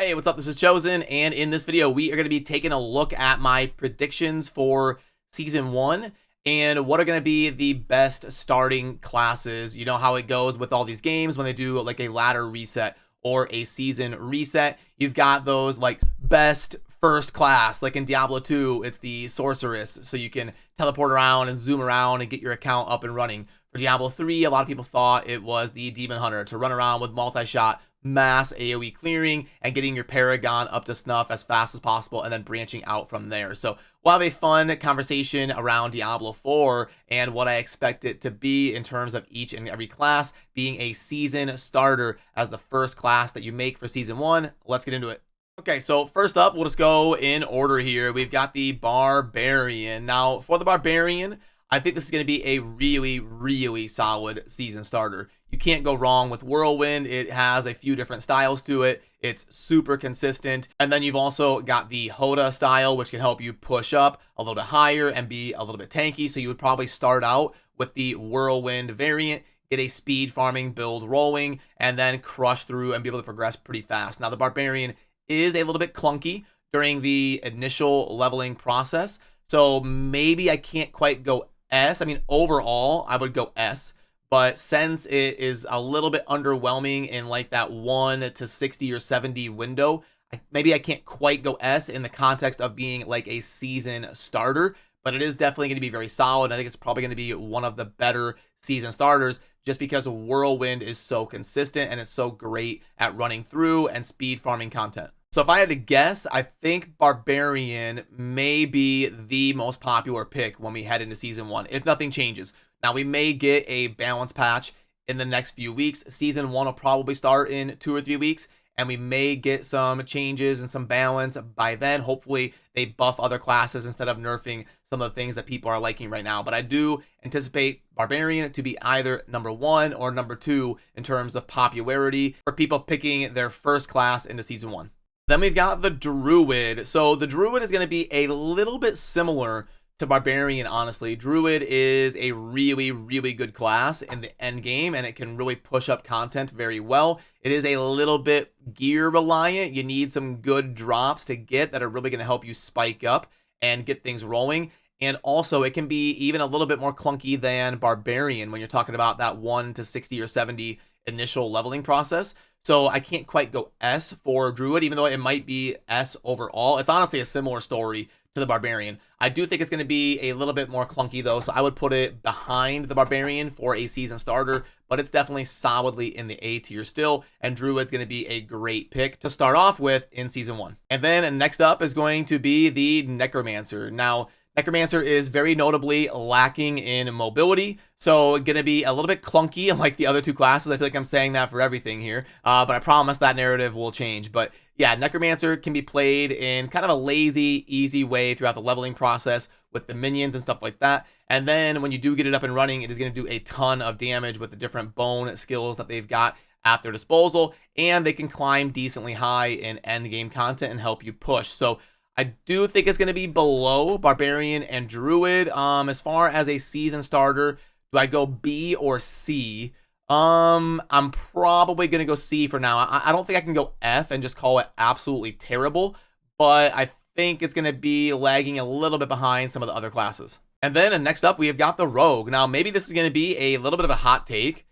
Hey, what's up? This is Chosen, and in this video, we are going to be taking a look at my predictions for Season 1 and what are going to be the best starting classes. You know how it goes with all these games when they do like a ladder reset or a season reset. You've got those like best first class, like in Diablo 2, it's the Sorceress, so you can teleport around and zoom around and get your account up and running. For Diablo 3, a lot of people thought it was the Demon Hunter to run around with multi-shot, mass AoE clearing, and getting your Paragon up to snuff as fast as possible and then branching out from there. So we'll have a fun conversation around Diablo 4 and what I expect it to be in terms of each and every class being a season starter as the first class that you make for Season 1. Let's get into it. Okay, so first up, we'll just go in order here. We've got the Barbarian. Now, for the Barbarian, I think this is going to be a really solid season starter. You can't go wrong with Whirlwind. It has a few different styles to it. It's super consistent. And then you've also got the Hoda style, which can help you push up a little bit higher and be a little bit tanky. So you would probably start out with the Whirlwind variant, get a speed farming build rolling, and then crush through and be able to progress pretty fast. Now, the Barbarian is a little bit clunky during the initial leveling process. So maybe I can't quite go S. I mean, overall, I would go S. But since it is a little bit underwhelming in like that 1 to 60 or 70 window, maybe I can't quite go S in the context of being like a season starter. But it is definitely going to be very solid. I think it's probably going to be one of the better season starters just because Whirlwind is so consistent and it's so great at running through and speed farming content. So if I had to guess, I think Barbarian may be the most popular pick when we head into Season 1, if nothing changes. Now, we may get a balance patch in the next few weeks. Season 1 will probably start in 2 or 3 weeks, and we may get some changes and some balance by then. Hopefully, they buff other classes instead of nerfing some of the things that people are liking right now. But I do anticipate Barbarian to be either number 1 or number 2 in terms of popularity for people picking their first class into Season 1. Then we've got the Druid. So the Druid is going to be a little bit similar to Barbarian, honestly. Druid is a really good class in the end game, and it can really push up content very well. It is a little bit gear reliant. You need some good drops to get that are really going to help you spike up and get things rolling. And also, it can be even a little bit more clunky than Barbarian when you're talking about that 1 to 60 or 70 initial leveling process. So I can't quite go S for Druid, even though it might be S overall. It's honestly a similar story to the Barbarian. I do think it's going to be a little bit more clunky though, so I would put it behind the Barbarian for a season starter, but it's definitely solidly in the A tier still, and Druid's going to be a great pick to start off with in Season 1. And then next up is going to be the Necromancer. Now, Necromancer is very notably lacking in mobility, so going to be a little bit clunky like the other two classes. I feel like I'm saying that for everything here, but I promise that narrative will change. But yeah, Necromancer can be played in kind of a lazy, easy way throughout the leveling process with the minions and stuff like that. And then when you do get it up and running, it is going to do a ton of damage with the different bone skills that they've got at their disposal, and they can climb decently high in end game content and help you push. So I do think it's going to be below Barbarian and Druid. As far as a season starter, do I go B or C? I'm probably going to go C for now. I don't think I can go F and just call it absolutely terrible, but I think it's going to be lagging a little bit behind some of the other classes. And then next up, we have got the Rogue. Now, maybe this is going to be a little bit of a hot take,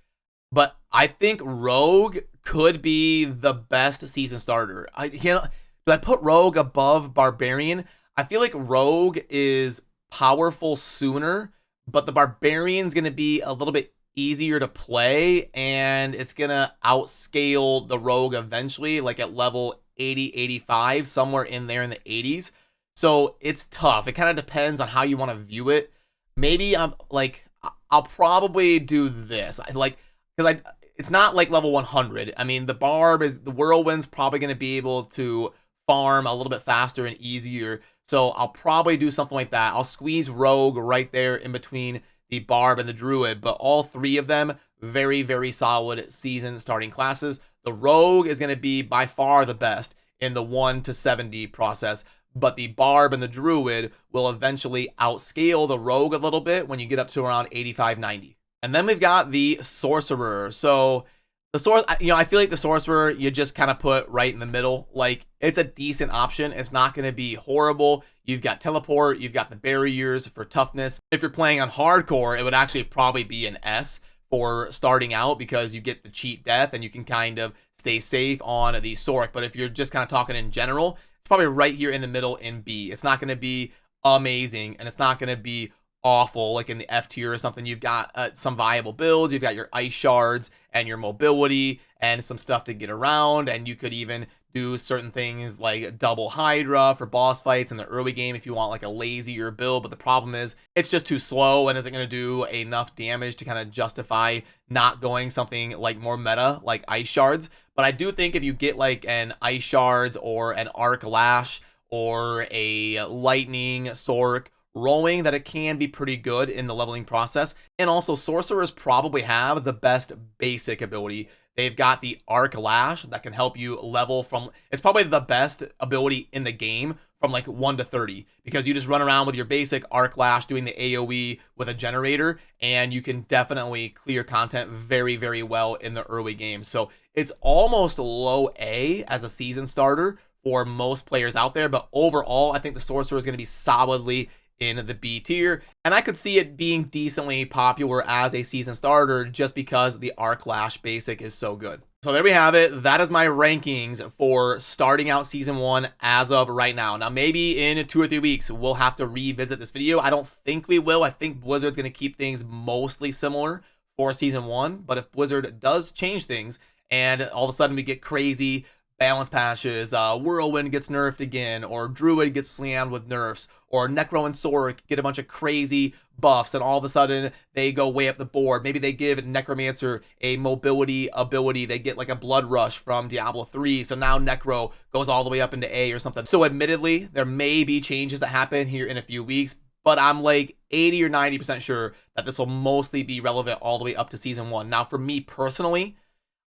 but I think Rogue could be the best season starter. Do I put Rogue above Barbarian? I feel like Rogue is powerful sooner, but the Barbarian's going to be a little bit easier to play, and it's going to outscale the Rogue eventually, like at level 80, 85, somewhere in there in the 80s. So it's tough. It kind of depends on how you want to view it. Maybe I'll probably do this. It's not like level 100. I mean, the Whirlwind's probably going to be able to farm a little bit faster and easier. So I'll probably do something like that. I'll squeeze Rogue right there in between the Barb and the Druid, but all three of them, very solid season starting classes. The Rogue is going to be by far the best in the 1 to 70 process, but the Barb and the Druid will eventually outscale the Rogue a little bit when you get up to around 85, 90. And then we've got the Sorcerer. So The source, I feel like the sorcerer you just kind of put right in the middle. Like, it's a decent option. It's not going to be horrible. You've got teleport, you've got the barriers for toughness. If you're playing on hardcore, it would actually probably be an S for starting out because you get the cheat death and you can kind of stay safe on the Sorc. But if you're just kind of talking in general, it's probably right here in the middle in B. It's not going to be amazing and it's not going to be awful like in the F tier or something. You've got some viable builds. You've got your ice shards and your mobility and some stuff to get around, and you could even do certain things like double Hydra for boss fights in the early game if you want like a lazier build. But the problem is it's just too slow and isn't going to do enough damage to kind of justify not going something like more meta like ice shards. But I do think if you get like an ice shards or an arc lash or a lightning Sorc rowing, that it can be pretty good in the leveling process. And also sorcerers probably have the best basic ability. They've got the arc lash that can help you level from, it's probably the best ability in the game from like 1 to 30, because you just run around with your basic arc lash doing the AoE with a generator, and you can definitely clear content very, very well in the early game. So it's almost low A as a season starter for most players out there, but overall I think the sorcerer is going to be solidly in the B tier, and I could see it being decently popular as a season starter just because the arc lash basic is so good. So there we have it. That is my rankings for starting out season 1 as of right now. Now maybe in 2 or 3 weeks we'll have to revisit this video. I don't think we will. I think Blizzard's going to keep things mostly similar for season 1, but if Blizzard does change things and all of a sudden we get crazy balance patches, Whirlwind gets nerfed again, or Druid gets slammed with nerfs, or Necro and Sorc get a bunch of crazy buffs, and all of a sudden they go way up the board. Maybe they give Necromancer a mobility ability. They get like a Blood Rush from Diablo 3, so now Necro goes all the way up into A or something. So admittedly, there may be changes that happen here in a few weeks, but I'm like 80 or 90% sure that this will mostly be relevant all the way up to season 1. Now, for me personally,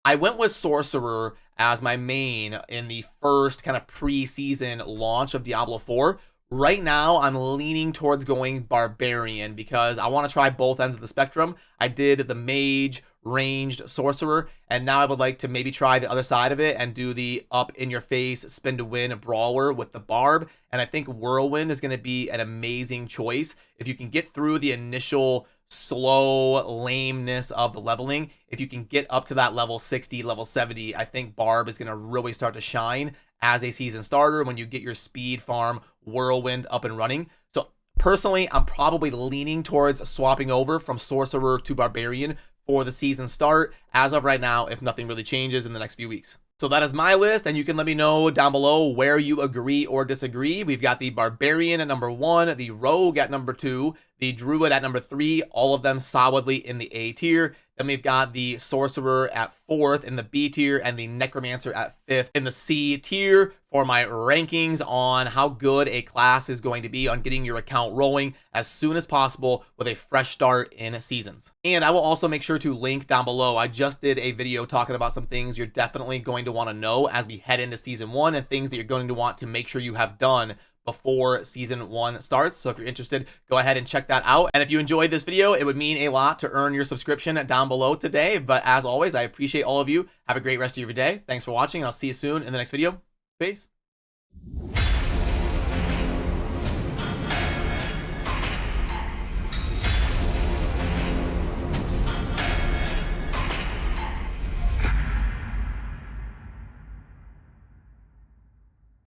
I went with Sorcerer as my main in the first kind of pre-season launch of Diablo 4. Right now, I'm leaning towards going Barbarian because I want to try both ends of the spectrum. I did the Mage, ranged Sorcerer, and now I would like to maybe try the other side of it and do the up-in-your-face, spin-to-win Brawler with the Barb. And I think Whirlwind is going to be an amazing choice. If you can get through the initial slow lameness of the leveling, if you can get up to that level 60, level 70, I think Barb is going to really start to shine as a season starter when you get your speed farm Whirlwind up and running. So personally, I'm probably leaning towards swapping over from Sorcerer to Barbarian for the season start as of right now, if nothing really changes in the next few weeks. So that is my list, and you can let me know down below where you agree or disagree. We've got the Barbarian at number 1, the Rogue at number 2, the Druid at number 3, all of them solidly in the A tier. Then we've got the Sorcerer at 4th in the B tier, and the Necromancer at 5th in the C tier for my rankings on how good a class is going to be on getting your account rolling as soon as possible with a fresh start in seasons. And I will also make sure to link down below. I just did a video talking about some things you're definitely going to want to know as we head into season 1 and things that you're going to want to make sure you have done before season 1 starts. So if you're interested, go ahead and check that out. And if you enjoyed this video, it would mean a lot to earn your subscription down below today. But as always, I appreciate all of you. Have a great rest of your day. Thanks for watching. I'll see you soon in the next video. Peace.